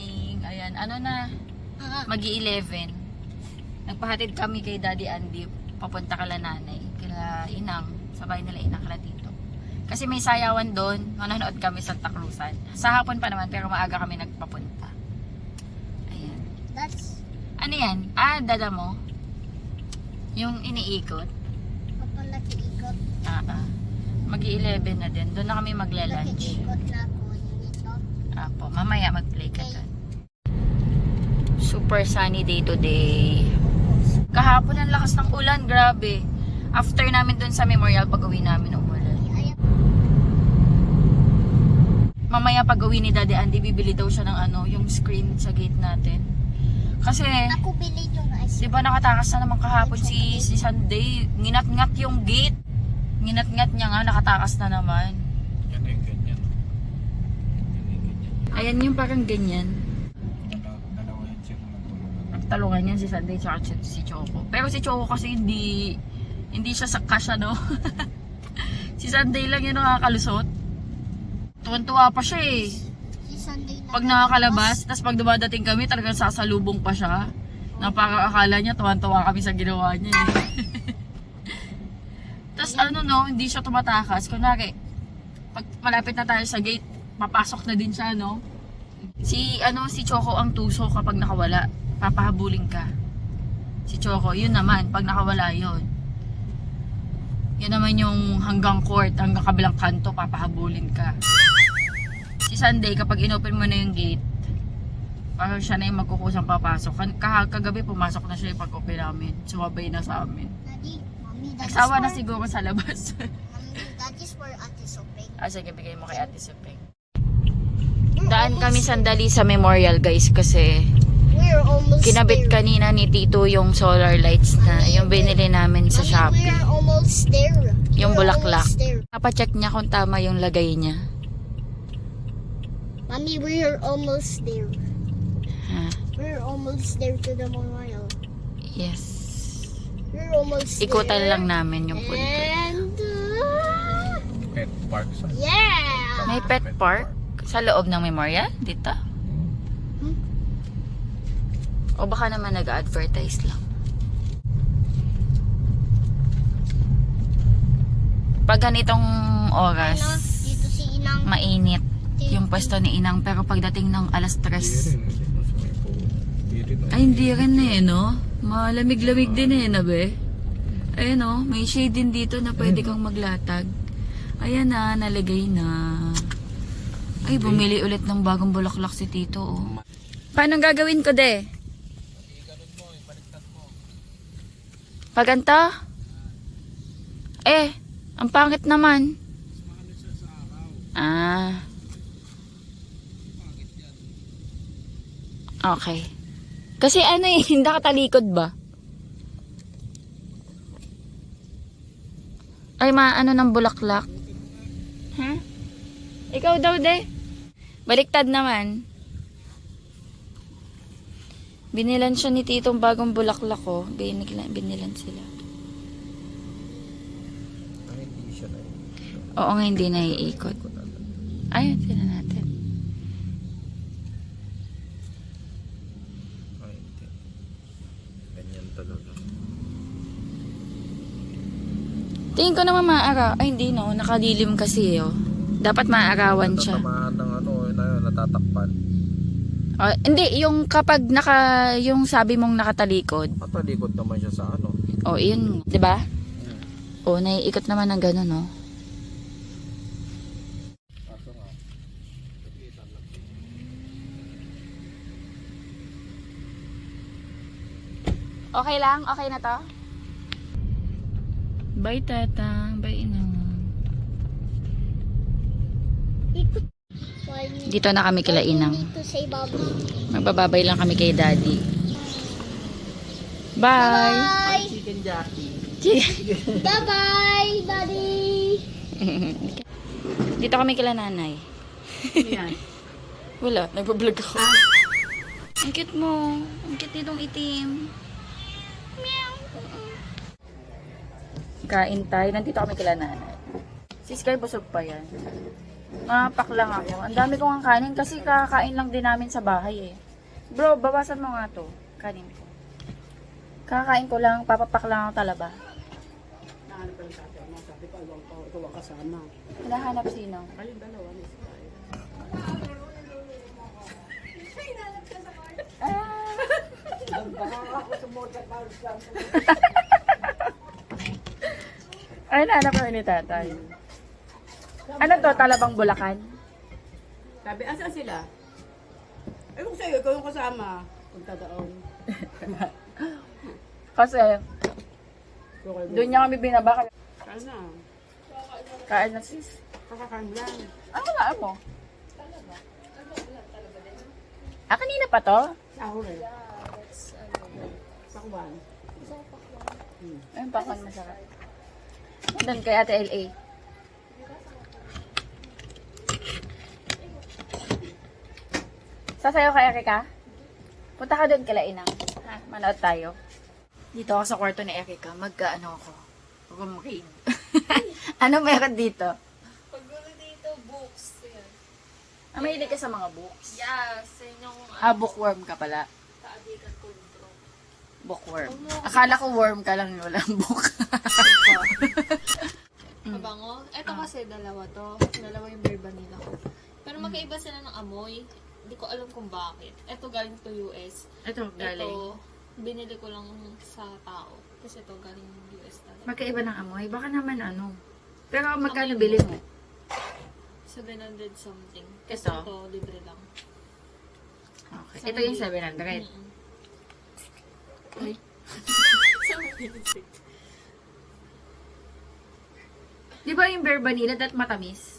morning. Ayan, ano na, magi-11. Nagpahatid kami kay Daddy Andy, papunta kala nanay, kala Inang, sa bahay nila Inang, kala Tito. Kasi may sayawan doon, manonood kami sa Santa Cruzan. Sa hapon pa naman, pero maaga kami nagpapunta. Ayan. Ano yan? Dala mo? Yung iniikot? Kapag nakiikot. Magi-11 na din. Doon na kami magla-lunch. Nakiikot na ako dito. Apo, mamaya mag-play ka doon. Super sunny day today. Kahapon ang lakas ng ulan, grabe. After namin doon sa Memorial, pag-uwi namin umulan. Mamaya pag-uwi ni Daddy Andy, bibili daw siya ng yung screen sa gate natin. Kasi, Ako bili yung ice. di ba nakatakas na naman kahapon si Sunday. Nginat-ngat yung gate. Nginat-ngat niya nga, nakatakas na naman. Yan yung ganyan. Ayan yung parang ganyan. Dalawa yan siya na Talungan yan si Sunday tsaka si Choco. Pero si Choco kasi hindi siya kasya, no? Si Sunday lang yung nakakalusot. Tuwan-tuwa pa siya eh. Si Sunday na. Pag nakakalabas, tapos pag dumadating kami, talagang sasalubong pa siya. Na parang akala niya, tuwan-tuwa kami sa ginawa niya eh. Tapos hindi siya tumatakas. Kunwari, pag malapit na tayo sa gate, papasok na din siya, no? Si Choco ang tuso kapag nakawala. Papahabulin ka. Si Choco, yun naman, pag nakawala yun. Yun naman yung hanggang court, hanggang kabilang kanto, papahabulin ka. Si Sunday, kapag inopen mo na yung gate, parang siya na yung magkukusang papasok. Kagabi, pumasok na siya yung pag-open namin. Sumabay na sa amin. Daddy, Mommy, that Nagsawa is na for... siguro sa labas. Mommy, that is for Ate Sopeng. Sige, bigay mo kay Ate Supeng. Daan kami sandali sa Memorial, guys, kasi We're almost kinabit there. kanina ni Tito yung solar lights na yung binili namin sa Mommy, Shopee. we're almost there. Yung We're bulaklak. almost there. Papacheck niya kung tama yung lagay niya. Mommy, we're almost there. Ha? We're almost there to the memorial. Yes. We're almost Ikutan there. lang namin yung punto. And pet park sa yeah. May pet park sa loob ng Memorial? Dito? O baka naman nag-advertise lang. Pag ganitong oras, Dito si Inang. mainit yung pwesto ni Inang. Pero pagdating ng alas 3, ay hindi rin eh, no? Malamig-lamig din eh, na be? Ayun no, may shade din dito na pwede kang maglatag. Ayan na, nalagay na. Ay, bumili ulit ng bagong bulaklak si Tito, oh. Paano gagawin ko, de? Paganta? Ang pangit naman. Okay. Kasi hindi nakatalikod ba? Ay, ng bulaklak. Ha? Ikaw daw, de. Baliktad naman. Binilan siya ni Titong bagong bulaklak, oh. Binilan sila. Ay, hindi siya na Oo nga, hindi naiikot. Ayun, sila natin. Ay, hindi. Ganyan talaga. Tingin ko naman maaraw. Ay, hindi, no. Nakadilim kasi, oh. Dapat maarawan siya. Natatamaan ng natatakpan. Hindi, yung kapag yung sabi mong nakatalikod. Patalikod naman siya sa Yun, 'di ba? Naiikot naman ng gano'n, no. Okay lang? Okay na to? Bye, Tatang. Bye, Inang. Dito na kami kila Inang. Dito sa ibaba. Magbababay lang kami kay Daddy. Bye! Bye! Chicken jockey. Bye-bye, Daddy! Dito kami kila Nanay. Yan. Wala, nagbablog ako. Ang cute mo. Ang cute nitong itim. Meow. Kain tayo. Nandito kami kila Nanay. Si Sky busog pa yan. Mapak lang ako. Ang dami ko ng kanin kasi kakain lang din namin sa bahay eh. Bro, bawasan mo nga to. Kanin ko. Kakain ko lang, papapak lang ako talaba. Nahanap ka ng tatay mo. Sabi ko, ikaw ang kasama. Hinahanap sino? Kayong dalawa, Miss Kyle. Ay, hinahanap kami ni tatay. Ano to, talabang Bulacan? Sabi, asan sila? Ewan ko sa'yo, ikaw yung kasama. Punta doon. Kasi, Okay, doon niya kami binaba. Kain na. Kain na sis. Kakakain lang. Ano nga mo? Ah, kanina pa to? Ako rin. Pakwan. Ayun, pakon masarap. Doon kay Ate LA. Sasayaw kay Erika? Punta ka doon kila Inang. Ha? Manood tayo. Dito ako sa kwarto ni Erika. Magka-ano ako. Room raid. Ano meron dito? Paggulo dito, books. Yan. Ah, mahilig ka sa mga books? Yes, yun yung Ah, bookworm ka pala. kaadikan ko dito. Bookworm. Akala ko worm ka lang, walang book. Mabango. Ito kasi dalawa to. Dalawa yung beer vanilla ko. Pero magkaiba sila ng amoy. Hindi ko alam kung bakit. Ito galing to US. Ito, galing. Ito, binili ko lang sa tao. Kasi ito galing US talaga. Magkaiba ng amoy. Baka naman ano. Pero magkano bili mo? 700 something. Kasi Ito? ito, libre lang. Okay. Ito yung 700. Mm-mm. Ay. 700. Di ba yung beer vanilla that matamis?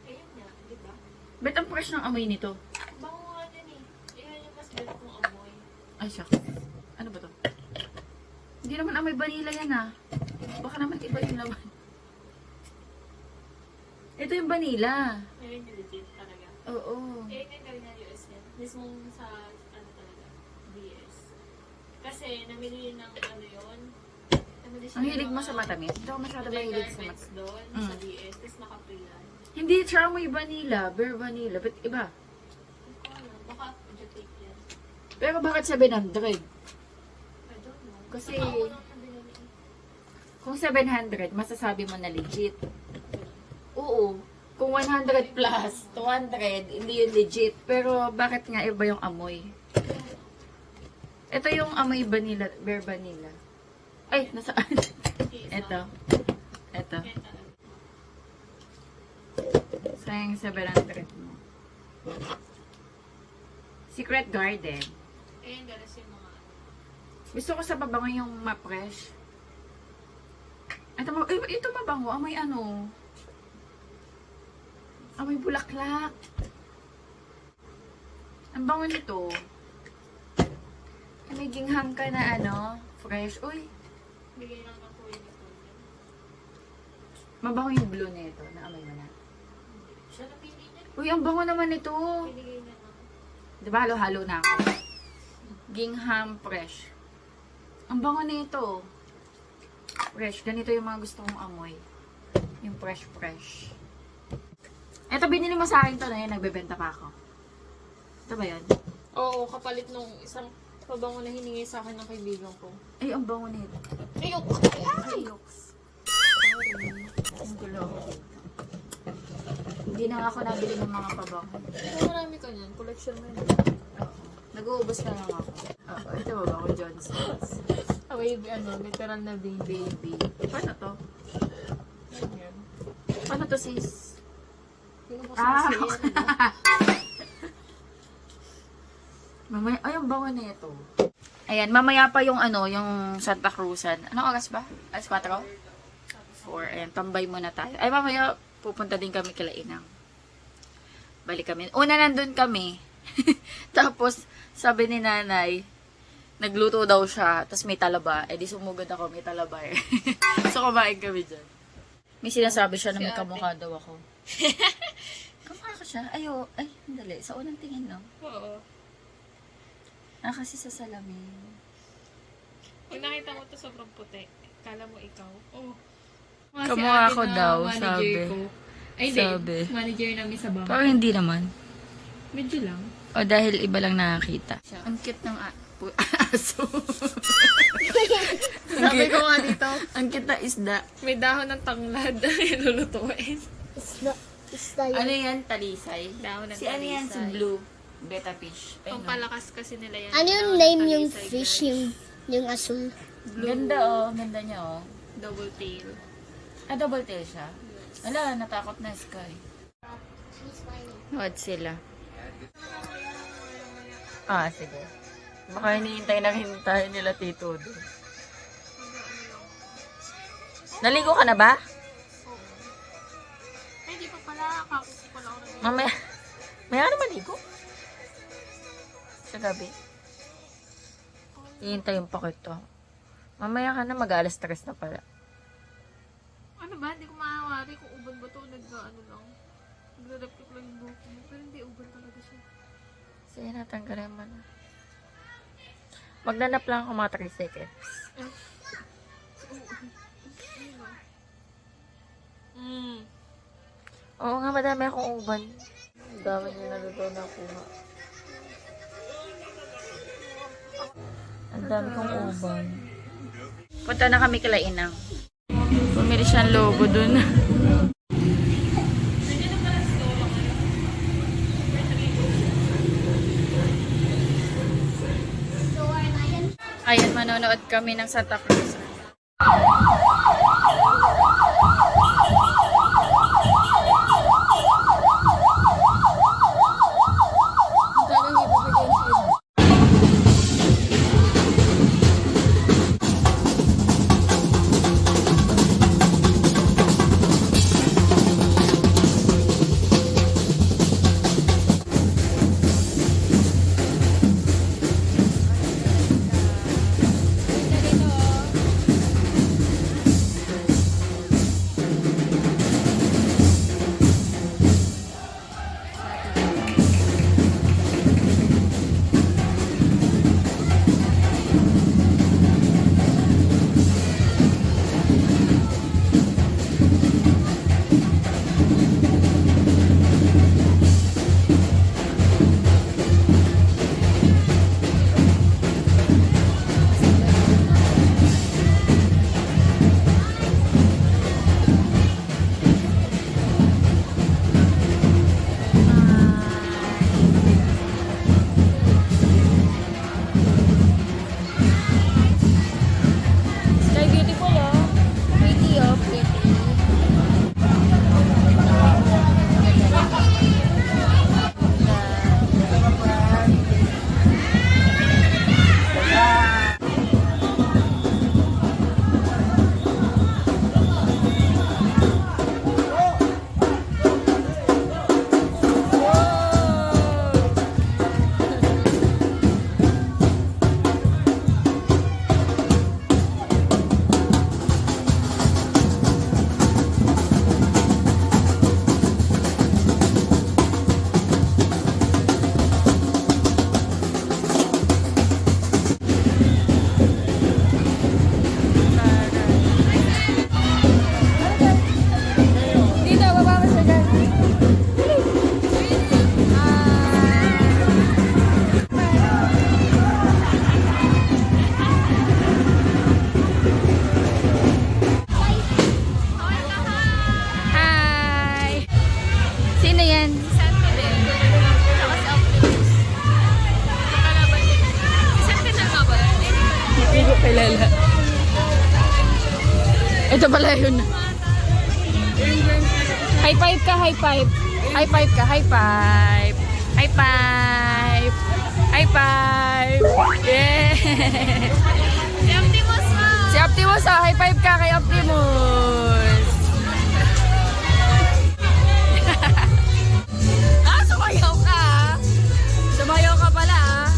Ayun nga, di ba? Bet ang fresh ng amoy nito. Bango nga din eh. Ayun yung mas better kong amoy. Ay, shucks. Ano ba to? Hindi naman amoy vanilla yan ah. Baka naman iba yung laman. Ito yung vanilla. Ayun yung legit talaga. Oo. Eh, yung gawin na US yan. Mismong sa, ano talaga, BS. Kasi, namili ng ano yun. Namili siya Ang ng hilig mo mga sa matamis? Hindi ako masyado mahilig sa garments matamis. doon, Mm. sa BS. Tapos naka-freelance. Hindi siya amoy vanilla. Beer vanilla. Ba't iba? Hindi ko alam. Baka adjective yan. Pero bakit 700? I don't know. Kasi, Baka ako lang ang binili. kung 700, masasabi mo na legit. Oo. Kung 100 plus, 200, hindi yun legit. Pero bakit nga iba yung amoy? Ito yung amoy vanilla, beer vanilla. Ay, nasaan? Ito. Ito. Kaya talaga. Sayang 700 mo. Secret Garden. Ayun, galas yung mga ano. Gusto ko sa babango yung ma-fresh. Ito mabango. Amoy ano? Amoy bulaklak. Ang bango nito. May gingham ka na ano, fresh. Uy, Bigay lang ng kuya nito. mabango yung blue nito. Naamoy mo na. Siya napili niya. Uy, ang bango naman nito. Binigay niya na. Diba, halo-halo na ako. Gingham fresh. Ang bango nito. Fresh. Ganito yung mga gusto kong amoy. Yung fresh. Eto, binili mo sa akin to na yun. Nagbebenta pa ako. Ito ba yun? Oo, kapalit nung isang pabango na hiningi sa akin ng kaibigan ko. Ay, ang bango nito. Ayok! Ay, yoks. Ang gulo. Hindi na nga ako nabili ng mga pabango. Pero marami ka niyan. Collection mo yun. Oo. Nag-uubos na lang ako. Oo, ito ba ako, Johnson's? Away, ano, literal na baby. Paano to? Yan yan. Paano to, sis? Hindi ko Ah, kasi yan. Mamaya, ay, ang bango na ito. Ayan, mamaya pa yung ano, yung Santa Cruzan. Anong oras ba? Alas 4? 4. Ayan, tambay muna tayo. Ay, mamaya pupunta din kami kila Inang. Balik kami. Una nandun kami. Tapos, sabi ni nanay, nagluto daw siya, tapos may talaba. Eh, di sumugod ako, may talaba eh. So, kumain kami dyan. May sinasabi siya na may kamukha daw ako. Kamukha ko siya? Ayo, ay, hindi. Sa unang tingin, no? Oo. Ah, kasi sa salamin. Pag nakita mo to sobrang puti, kala mo ikaw. Oh. Kamukha ko daw, sabi. Ay, hindi. Sabi. Manager namin sa bangko. Parang hindi naman. Medyo lang. O dahil iba lang nakakita. Ang cute ng aso. Sabi ko nga dito, Ang cute na isda. may dahon ng tanglad na nilulutuin. Isda yan. Ano yan? Talisay? Dahon ng Si ano yan? Si talisay. Blue. Betta fish. Ayun, Pampalakas kasi nila yan. Ano yung Dahon ng name yung talisay, fish, guys. yung asul? Ganda oh. Ganda niya oh. Double tail. Double tail siya. Wala, natakot na Sky. What sila? Sige. Baka hinihintay na hinintay nila Tito doon. Naligo ka na ba? Ay, di pa pala. Kakupo pala ako ng Mamaya. Maya ka na maligo? Sa gabi? Hihintayin pa kita. Mamaya ka na, mag-alas 3 na pala. Ano ba? Hindi ko maawari kung uban ba to. Nag-ano lang. Nagre-replik lang yung buhok mo. Pero hindi uban talaga siya. Sige, natanggalin mo na. Magdanap lang ako mga 3 seconds. Oo nga, madami akong uban. Ang dami niya naluto na kuha. Ang dami kong uban. Punta na kami kila Inang. Bumili siyang logo dun. Ayan, manonood kami ng Santa Cruz. Sky beautiful oh. Pretty oh, pretty. Dito, baba mo siya dyan. Hi! Sino yan? Sentinel. Saka si Optimus. Kalaban din. Si Sentinel nga ba? Hindi ko kilala. Ito pala yun. High five ka, high five. High five ka, high five. High five. High five. Yeah. Si Optimus nga! Si Optimus, oh, high five ka kay Optimus. Sumayaw ka ah. Sumayaw ka pala ah.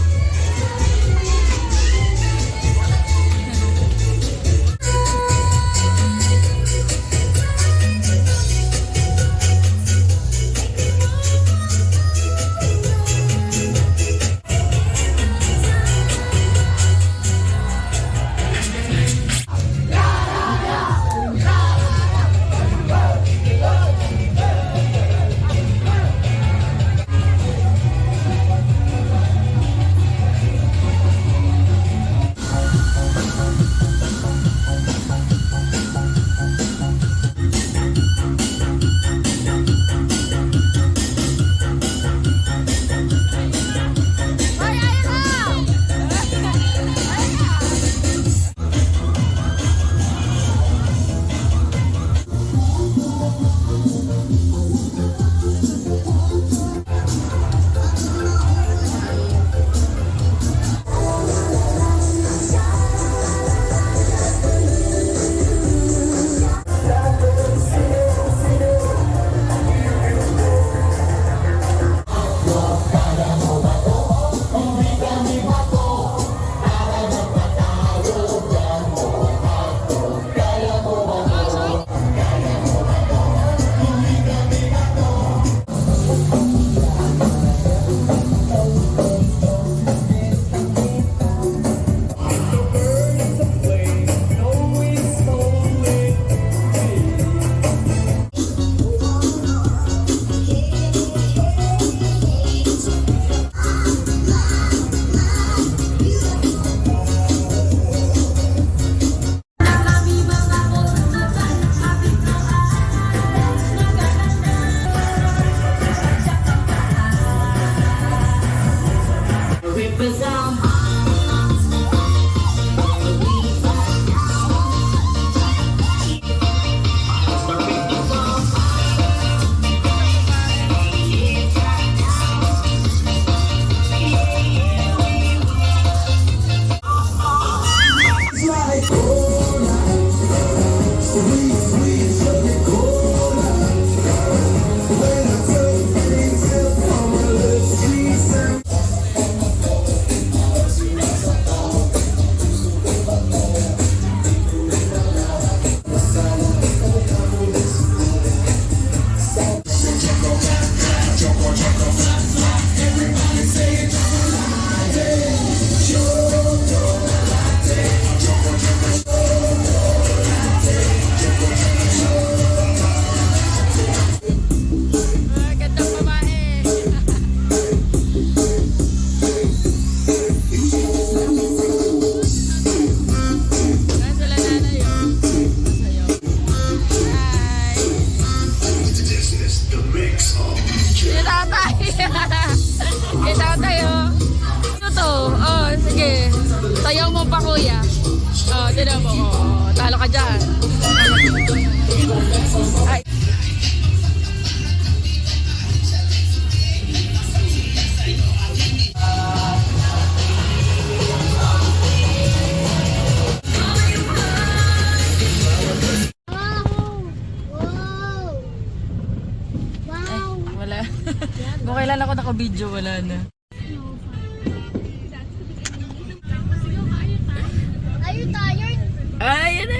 Kita tayo. Ano to? Oh, sige. Sayaw mo pa, kuya. Oh, tinan mo. Oh, talo ka dyan. Ay. Wow! Wow! Wala. Kung kailan ako naka-video, wala na. Are you tired? Ay, yun na.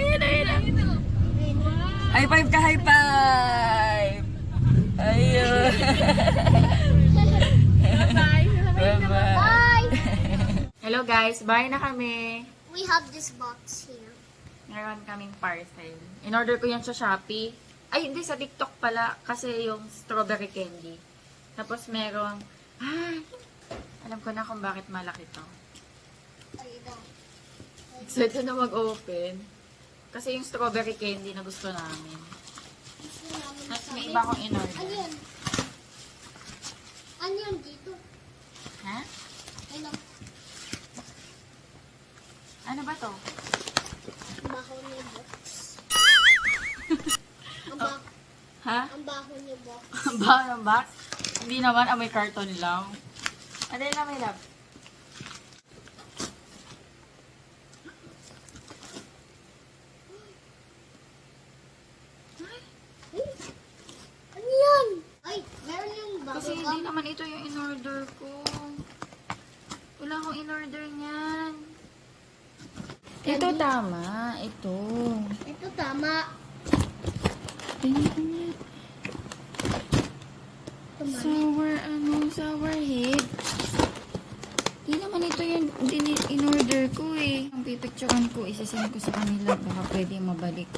High five ka, high five! Ayun. Bye-bye. Bye! Hello guys, bye na kami. We have this box here. Meron kaming parcel. In-order ko yan sa Shopee. Ay, hindi, sa TikTok pala. Kasi yung strawberry candy. Tapos meron, alam ko na kung bakit malaki to. Excited na mag-open. Kasi yung strawberry candy na gusto namin. Tapos may iba akong in-order. Ano yan? Ano yan dito? Ha? Ano? Ano ba to? Ang baho niya box. Ha? Ang baho niya box. Ang baho ng box? Hindi naman, may carton lang. Ano yun na may love? Ano yan? Ay, meron yung bago. Kasi hindi naman ito yung in-order ko. Wala akong in-order niyan. Ito tama. Ito. Ito tama. Tingnan niya. Sour head. Hindi naman ito yung in-order ko eh. Ang pipicturean ko, isasend ko sa kanila. Baka pwede mabalik.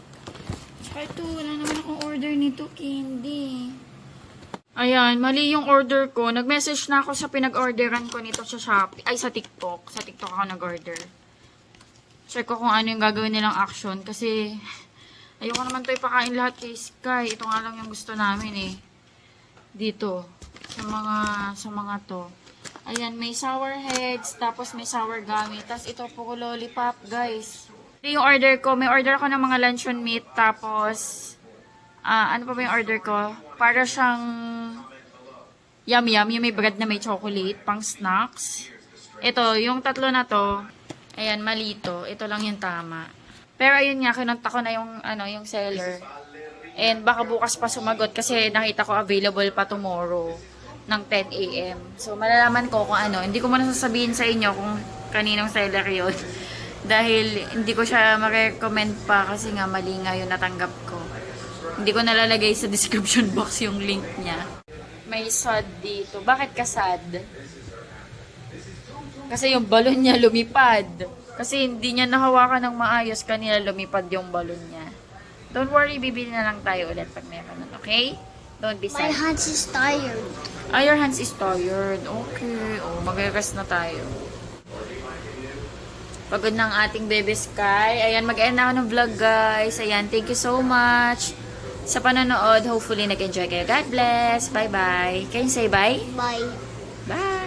Tsaka ito, wala naman akong order nito, candy. Ayan, mali yung order ko. Nag-message na ako sa pinag-orderan ko nito sa Shopee. Ay, sa TikTok. Sa TikTok ako nag-order. Check ko kung ano yung gagawin nilang action. Kasi, ayoko naman ito ipakain lahat kay Sky. Ito nga lang yung gusto namin eh. Dito. Sa mga to. Ayan, may sour heads. Tapos may sour gummy. Tapos ito po lollipop, guys. Ito yung order ko. May order ko ng mga luncheon meat. Tapos, ano pa ba yung order ko? Para siyang yum-yum. Yung may bread na may chocolate. Pang snacks. Ito, yung tatlo na to. Ayan, mali to. Ito lang yung tama. Pero ayun nga, kinonta ko na yung seller. And baka bukas pa sumagot kasi nakita ko available pa tomorrow ng 10 a.m. So, malalaman ko kung ano. Hindi ko muna sasabihin sa inyo kung kaninong seller yun. Dahil hindi ko siya ma-recommend pa kasi nga mali nga yung natanggap ko. Hindi ko nalalagay sa description box yung link niya. May sad dito. Bakit ka sad? Kasi yung balon niya lumipad. Kasi hindi niya nahawakan ng maayos. Kanina lumipad yung balon niya. Don't worry, bibili na lang tayo ulit pag meron nun, okay? Don't be My sad. hands is tired. Ah, your hands is tired. Okay. Oh, mag-rest na tayo. Pagod ng ating baby Sky. Ayan, mag-end na ako ng vlog, guys. Ayan, thank you so much sa panonood. Hopefully, nag-enjoy kayo. God bless. Bye-bye. Can you say bye? Bye. Bye.